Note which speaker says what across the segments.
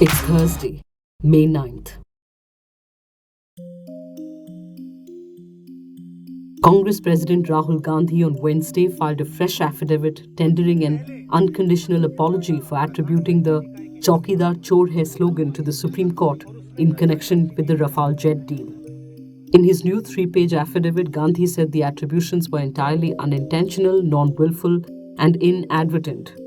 Speaker 1: It's Thursday, May 9th. Congress President Rahul Gandhi on Wednesday filed a fresh affidavit tendering an unconditional apology for attributing the "chowkidar chor hai" slogan to the Supreme Court in connection with the Rafale jet deal. In his new 3-page affidavit, Gandhi said the attributions were entirely unintentional, non-willful, and inadvertent.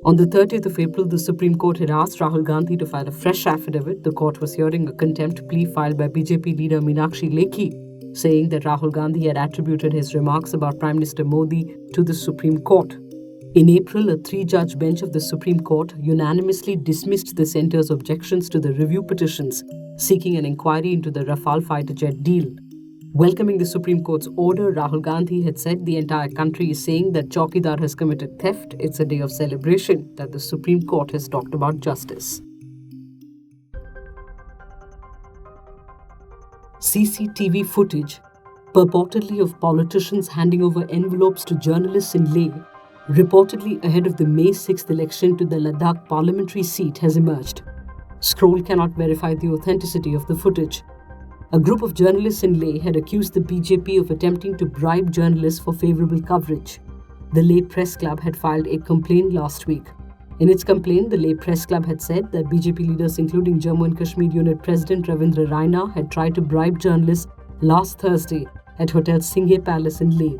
Speaker 1: On the 30th of April, the Supreme Court had asked Rahul Gandhi to file a fresh affidavit. The court was hearing a contempt plea filed by BJP leader Meenakshi Lekhi, saying that Rahul Gandhi had attributed his remarks about Prime Minister Modi to the Supreme Court. In April, a 3-judge bench of the Supreme Court unanimously dismissed the centre's objections to the review petitions seeking an inquiry into the Rafale fighter jet deal. Welcoming the Supreme Court's order, Rahul Gandhi had said the entire country is saying that chowkidar has committed theft. It's a day of celebration that the Supreme Court has talked about justice. CCTV footage, purportedly of politicians handing over envelopes to journalists in Leh, reportedly ahead of the May 6th election to the Ladakh parliamentary seat, has emerged. Scroll cannot verify the authenticity of the footage. A group of journalists in Leh had accused the BJP of attempting to bribe journalists for favourable coverage. The Leh Press Club had filed a complaint last week. In its complaint, the Leh Press Club had said that BJP leaders, including Jammu and Kashmir Unit President Ravindra Raina, had tried to bribe journalists last Thursday at Hotel Singhe Palace in Leh.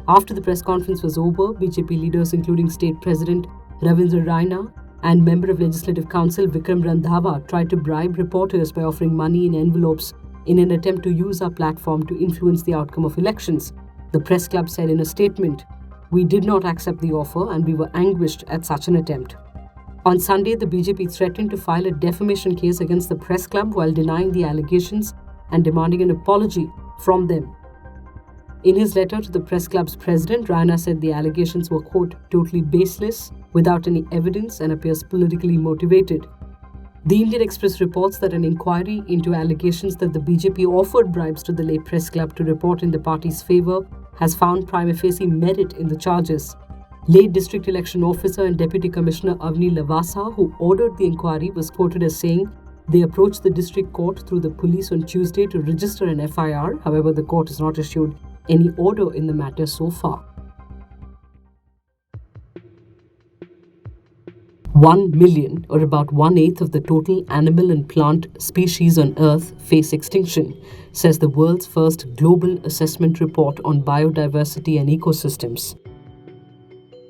Speaker 1: After the press conference was over, BJP leaders, including State President Ravindra Raina and Member of Legislative Council Vikram Randhawa, tried to bribe reporters by offering money in envelopes in an attempt to use our platform to influence the outcome of elections. The press club said in a statement, "We did not accept the offer and we were anguished at such an attempt." On Sunday, the BJP threatened to file a defamation case against the press club while denying the allegations and demanding an apology from them. In his letter to the press club's president, Raina said the allegations were, quote, "totally baseless, without any evidence, and appears politically motivated." The Indian Express reports that an inquiry into allegations that the BJP offered bribes to the Leh Press Club to report in the party's favour has found prima facie merit in the charges. Leh District Election Officer and Deputy Commissioner Avni Lavasa, who ordered the inquiry, was quoted as saying they approached the district court through the police on Tuesday to register an FIR. However, the court has not issued any order in the matter so far. 1 million, or about 1/8 of the total animal and plant species on Earth, face extinction, says the world's first global assessment report on biodiversity and ecosystems.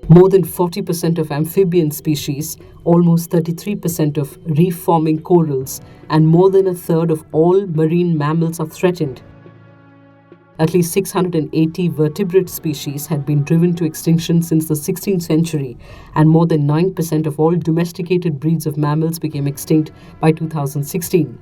Speaker 1: More than 40% of amphibian species, almost 33% of reef-forming corals, and more than a third of all marine mammals are threatened. At least 680 vertebrate species had been driven to extinction since the 16th century, and more than 9% of all domesticated breeds of mammals became extinct by 2016.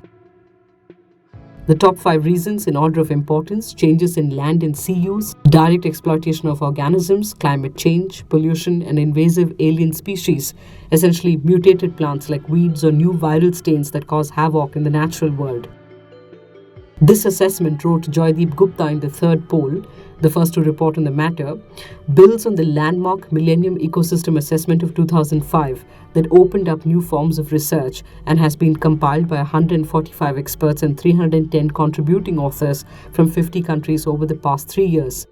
Speaker 1: The top 5 reasons in order of importance: changes in land and sea use, direct exploitation of organisms, climate change, pollution, and invasive alien species, essentially mutated plants like weeds or new viral strains that cause havoc in the natural world. This assessment, wrote Joydeep Gupta in the third poll, the first to report on the matter, builds on the landmark Millennium Ecosystem Assessment of 2005 that opened up new forms of research and has been compiled by 145 experts and 310 contributing authors from 50 countries over the past 3 years.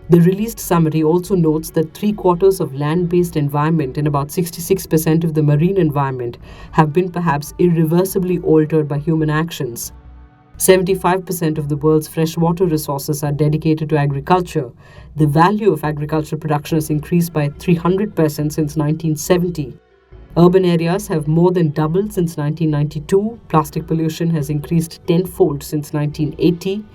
Speaker 1: The released summary also notes that 3/4 of land-based environment and about 66% of the marine environment have been perhaps irreversibly altered by human actions. 75% of the world's freshwater resources are dedicated to agriculture. The value of agricultural production has increased by 300% since 1970. Urban areas have more than doubled since 1992. Plastic pollution has increased tenfold since 1980.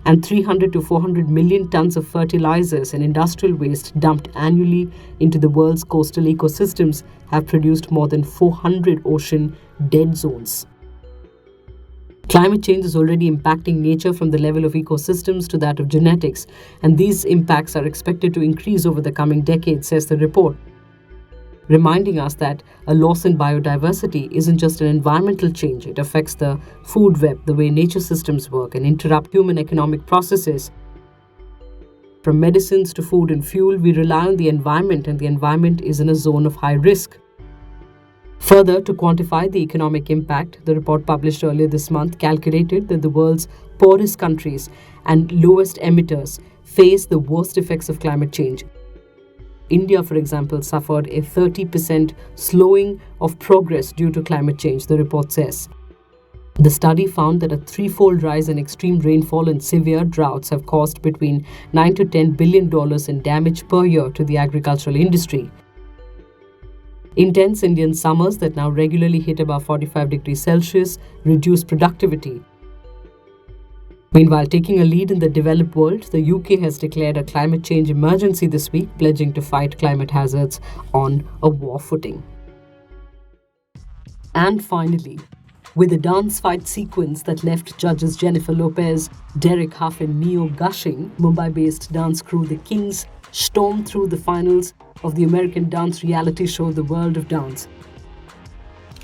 Speaker 1: And 300 to 400 million tons of fertilizers and industrial waste dumped annually into the world's coastal ecosystems have produced more than 400 ocean dead zones. Climate change is already impacting nature from the level of ecosystems to that of genetics, and these impacts are expected to increase over the coming decades, says the report, reminding us that a loss in biodiversity isn't just an environmental change. It affects the food web, the way nature systems work, and interrupt human economic processes. From medicines to food and fuel, we rely on the environment, and the environment is in a zone of high risk. Further, to quantify the economic impact, the report published earlier this month calculated that the world's poorest countries and lowest emitters face the worst effects of climate change. India, for example, suffered a 30% slowing of progress due to climate change, the report says. The study found that a threefold rise in extreme rainfall and severe droughts have caused between $9 to $10 billion in damage per year to the agricultural industry. Intense Indian summers that now regularly hit above 45 degrees Celsius reduce productivity. Meanwhile, taking a lead in the developed world, the UK has declared a climate change emergency this week, pledging to fight climate hazards on a war footing. And finally, with a dance fight sequence that left judges Jennifer Lopez, Derek Huff and Neo gushing, Mumbai-based dance crew The Kings stormed through the finals of the American dance reality show The World of Dance.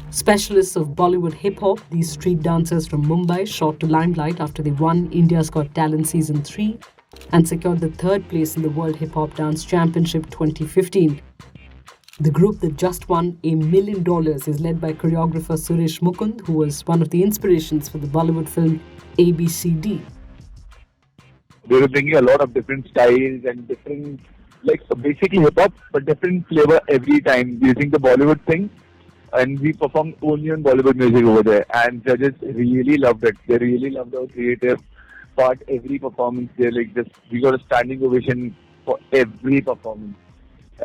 Speaker 1: Specialists of Bollywood hip-hop, these street dancers from Mumbai shot to limelight after they won India's Got Talent Season 3 and secured the third place in the World Hip Hop Dance Championship 2015. The group that just won $1 million is led by choreographer Suresh Mukund, who was one of the inspirations for the Bollywood film ABCD.
Speaker 2: They were bringing a lot of different styles and different, like basically hip-hop, but different flavor every time using the Bollywood thing. And we performed only on Bollywood music over there, and judges really loved it. They really loved our creative part, every performance. They like just, we got a standing ovation for every performance.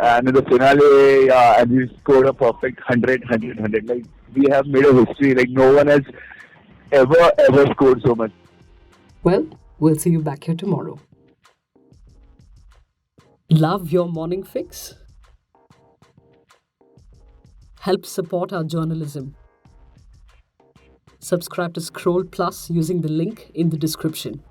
Speaker 2: And in the finale, and we scored a perfect 100. Like, we have made a history. Like, no one has ever scored so much.
Speaker 1: Well, we'll see you back here tomorrow. Love your morning fix? Help support our journalism. Subscribe to Scroll Plus using the link in the description.